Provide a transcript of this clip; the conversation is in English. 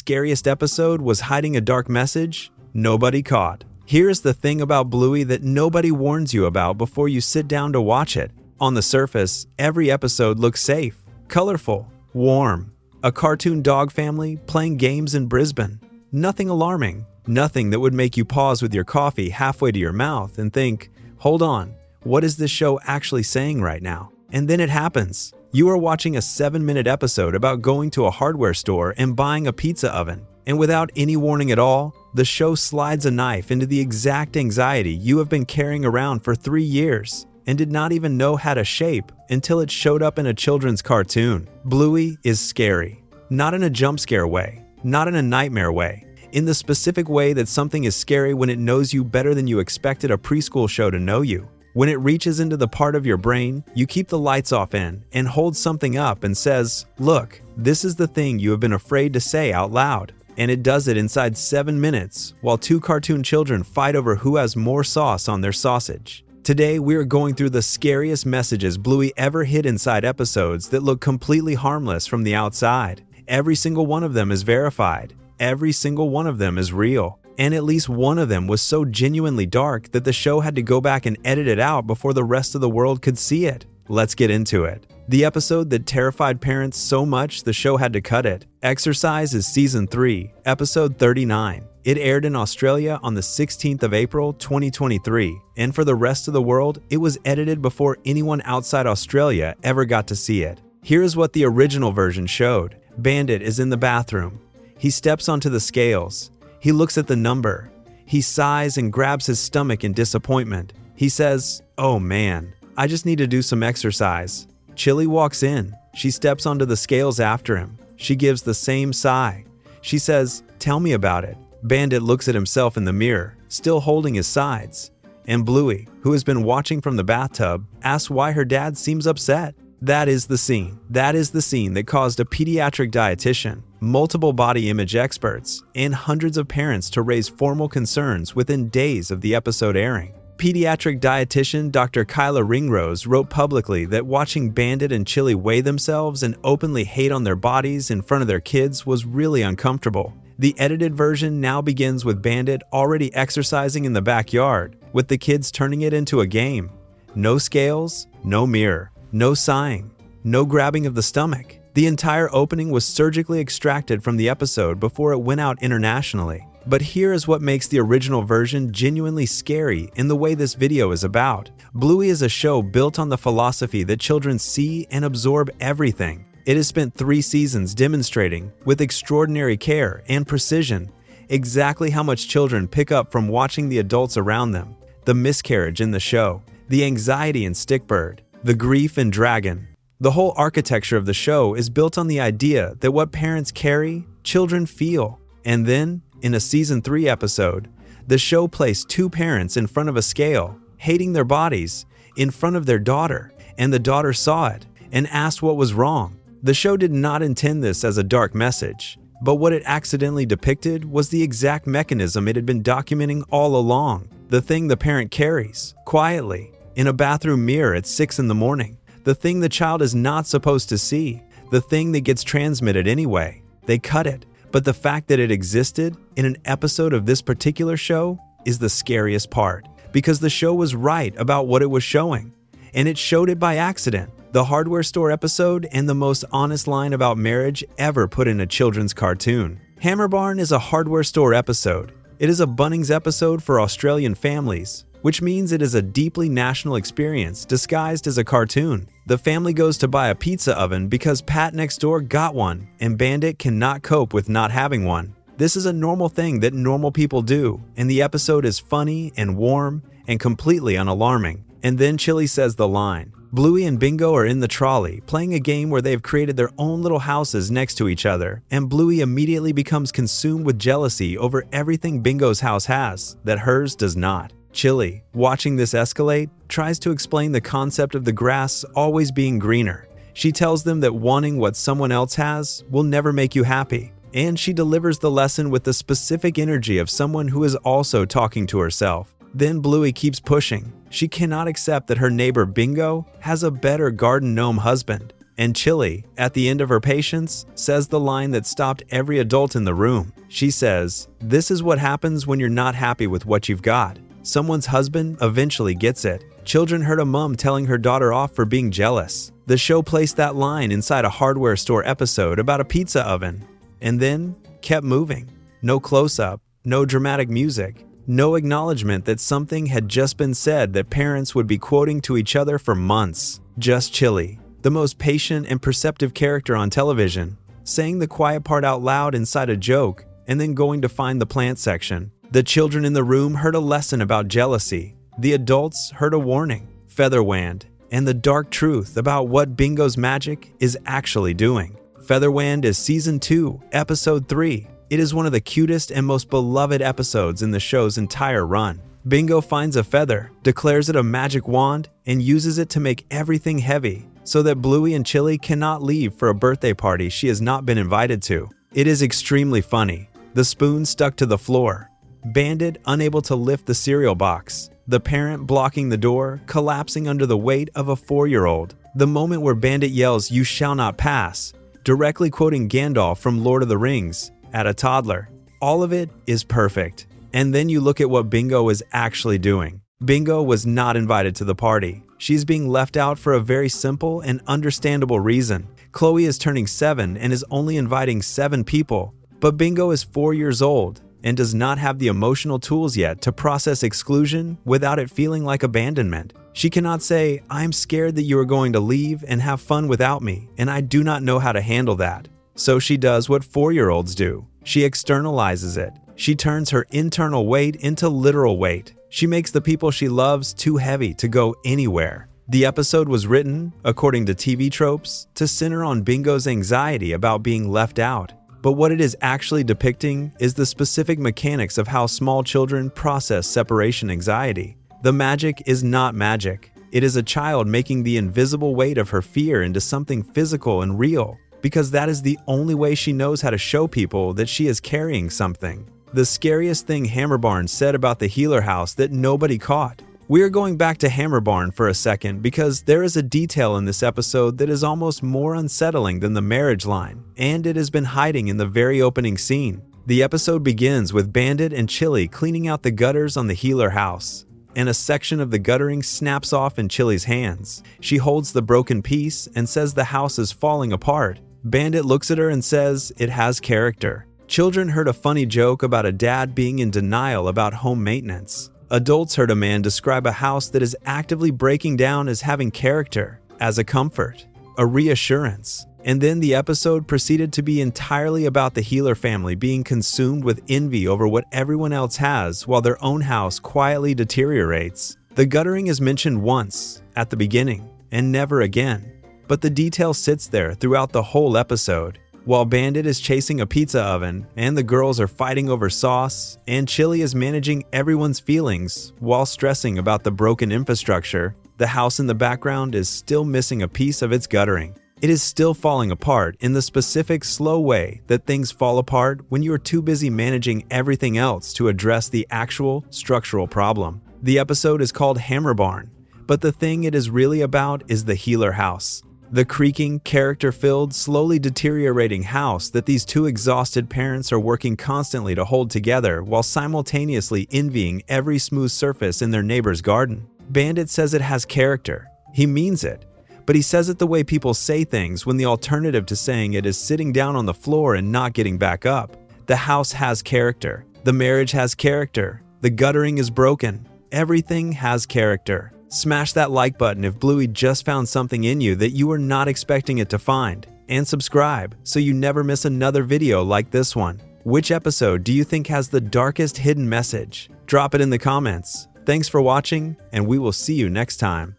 scariest episode was hiding a dark message nobody caught. Here's the thing about Bluey that nobody warns you about before you sit down to watch it. On the surface, every episode looks safe, colorful, warm. A cartoon dog family playing games in Brisbane. Nothing alarming. Nothing that would make you pause with your coffee halfway to your mouth and think, hold on, what is this show actually saying right now? And then it happens. You are watching a 7-minute episode about going to a hardware store and buying a pizza oven. And without any warning at all, the show slides a knife into the exact anxiety you have been carrying around for 3 years and did not even know how to shape until it showed up in a children's cartoon. Bluey is scary. Not in a jump scare way, not in a nightmare way, in the specific way that something is scary when it knows you better than you expected a preschool show to know you. When it reaches into the part of your brain you keep the lights off in and holds something up and says, look, this is the thing you have been afraid to say out loud. And it does it inside 7 minutes while 2 cartoon children fight over who has more sauce on their sausage. Today we are going through the scariest messages Bluey ever hid inside episodes that look completely harmless from the outside. Every single one of them is verified. Every single one of them is real. And at least one of them was so genuinely dark that the show had to go back and edit it out before the rest of the world could see it. Let's get into it. The episode that terrified parents so much the show had to cut it. Exercise is Season 3, Episode 39. It aired in Australia on the 16th of April, 2023, and for the rest of the world, it was edited before anyone outside Australia ever got to see it. Here is what the original version showed. Bandit is in the bathroom. He steps onto the scales. He looks at the number. He sighs and grabs his stomach in disappointment. He says, "Oh man, I just need to do some exercise." Chili walks in. She steps onto the scales after him. She gives the same sigh. She says, "Tell me about it." Bandit looks at himself in the mirror, still holding his sides. And Bluey, who has been watching from the bathtub, asks why her dad seems upset. That is the scene. That is the scene that caused a pediatric dietitian, multiple body image experts, and hundreds of parents to raise formal concerns within days of the episode airing. Pediatric dietitian Dr. Kyla Ringrose wrote publicly that watching Bandit and Chili weigh themselves and openly hate on their bodies in front of their kids was really uncomfortable. The edited version now begins with Bandit already exercising in the backyard, with the kids turning it into a game. No scales, no mirror, no sighing, no grabbing of the stomach. The entire opening was surgically extracted from the episode before it went out internationally. But here is what makes the original version genuinely scary in the way this video is about. Bluey is a show built on the philosophy that children see and absorb everything. It has spent 3 seasons demonstrating, with extraordinary care and precision, exactly how much children pick up from watching the adults around them. The miscarriage in the show, the anxiety in Stickbird, the grief in Dragon. The whole architecture of the show is built on the idea that what parents carry, children feel. And then, in a Season 3 episode, the show placed 2 parents in front of a scale, hating their bodies, in front of their daughter, and the daughter saw it and asked what was wrong. The show did not intend this as a dark message, but what it accidentally depicted was the exact mechanism it had been documenting all along. The thing the parent carries, quietly, in a bathroom mirror at 6 in the morning. The thing the child is not supposed to see. The thing that gets transmitted anyway. They cut it. But the fact that it existed in an episode of this particular show is the scariest part, because the show was right about what it was showing, and it showed it by accident. The hardware store episode and the most honest line about marriage ever put in a children's cartoon. Hammer Barn is a hardware store episode. It is a Bunnings episode for Australian families, which means it is a deeply national experience disguised as a cartoon. The family goes to buy a pizza oven because Pat next door got one, and Bandit cannot cope with not having one. This is a normal thing that normal people do, and the episode is funny and warm and completely unalarming. And then Chili says the line. Bluey and Bingo are in the trolley, playing a game where they've created their own little houses next to each other, and Bluey immediately becomes consumed with jealousy over everything Bingo's house has that hers does not. Chili, watching this escalate, tries to explain the concept of the grass always being greener. She tells them that wanting what someone else has will never make you happy, and she delivers the lesson with the specific energy of someone who is also talking to herself. Then Bluey keeps pushing. She cannot accept that her neighbor Bingo has a better garden gnome husband, And Chili, at the end of her patience, says the line that stopped every adult in the room. She says, "This is what happens when you're not happy with what you've got. Someone's husband eventually gets it." Children heard a mom telling her daughter off for being jealous. The show placed that line inside a hardware store episode about a pizza oven, and then kept moving. No close-up, no dramatic music, no acknowledgement that something had just been said that parents would be quoting to each other for months. Just Chili, the most patient and perceptive character on television, saying the quiet part out loud inside a joke and then going to find the plant section. The children in the room heard a lesson about jealousy. The adults heard a warning, Featherwand, and the dark truth about what Bingo's magic is actually doing. Featherwand is Season 2, Episode 3. It is one of the cutest and most beloved episodes in the show's entire run. Bingo finds a feather, declares it a magic wand, and uses it to make everything heavy so that Bluey and Chili cannot leave for a birthday party she has not been invited to. It is extremely funny. The spoon stuck to the floor, Bandit unable to lift the cereal box, the parent blocking the door, collapsing under the weight of a 4-year-old, the moment where Bandit yells, "You shall not pass," directly quoting Gandalf from Lord of the Rings, at a toddler. All of it is perfect. And then you look at what Bingo is actually doing. Bingo was not invited to the party. She's being left out for a very simple and understandable reason. Chloe is turning 7 and is only inviting 7 people. But Bingo is 4 years old and does not have the emotional tools yet to process exclusion without it feeling like abandonment. She cannot say, "I'm scared that you are going to leave and have fun without me, and I do not know how to handle that." So she does what 4-year-olds do. She externalizes it. She turns her internal weight into literal weight. She makes the people she loves too heavy to go anywhere. The episode was written, according to TV tropes, to center on Bingo's anxiety about being left out. But what it is actually depicting is the specific mechanics of how small children process separation anxiety. The magic is not magic. It is a child making the invisible weight of her fear into something physical and real, because that is the only way she knows how to show people that she is carrying something. The scariest thing Hammerbarn said about the healer house that nobody caught. We are going back to Hammerbarn for a second because there is a detail in this episode that is almost more unsettling than the marriage line, and it has been hiding in the very opening scene. The episode begins with Bandit and Chili cleaning out the gutters on the healer house, and a section of the guttering snaps off in Chili's hands. She holds the broken piece and says the house is falling apart. Bandit looks at her and says it has character. Children heard a funny joke about a dad being in denial about home maintenance. Adults heard a man describe a house that is actively breaking down as having character, as a comfort, a reassurance. And then the episode proceeded to be entirely about the healer family being consumed with envy over what everyone else has while their own house quietly deteriorates. The guttering is mentioned once, at the beginning, and never again. But the detail sits there throughout the whole episode. While Bandit is chasing a pizza oven, and the girls are fighting over sauce, and Chili is managing everyone's feelings while stressing about the broken infrastructure, the house in the background is still missing a piece of its guttering. It is still falling apart in the specific slow way that things fall apart when you are too busy managing everything else to address the actual structural problem. The episode is called Hammerbarn, but the thing it is really about is the healer house. The creaking, character-filled, slowly deteriorating house that these two exhausted parents are working constantly to hold together while simultaneously envying every smooth surface in their neighbor's garden. Bandit says it has character. He means it. But he says it the way people say things when the alternative to saying it is sitting down on the floor and not getting back up. The house has character. The marriage has character. The guttering is broken. Everything has character. Smash that like button if Bluey just found something in you that you were not expecting it to find. And subscribe so you never miss another video like this one. Which episode do you think has the darkest hidden message? Drop it in the comments. Thanks for watching, and we will see you next time.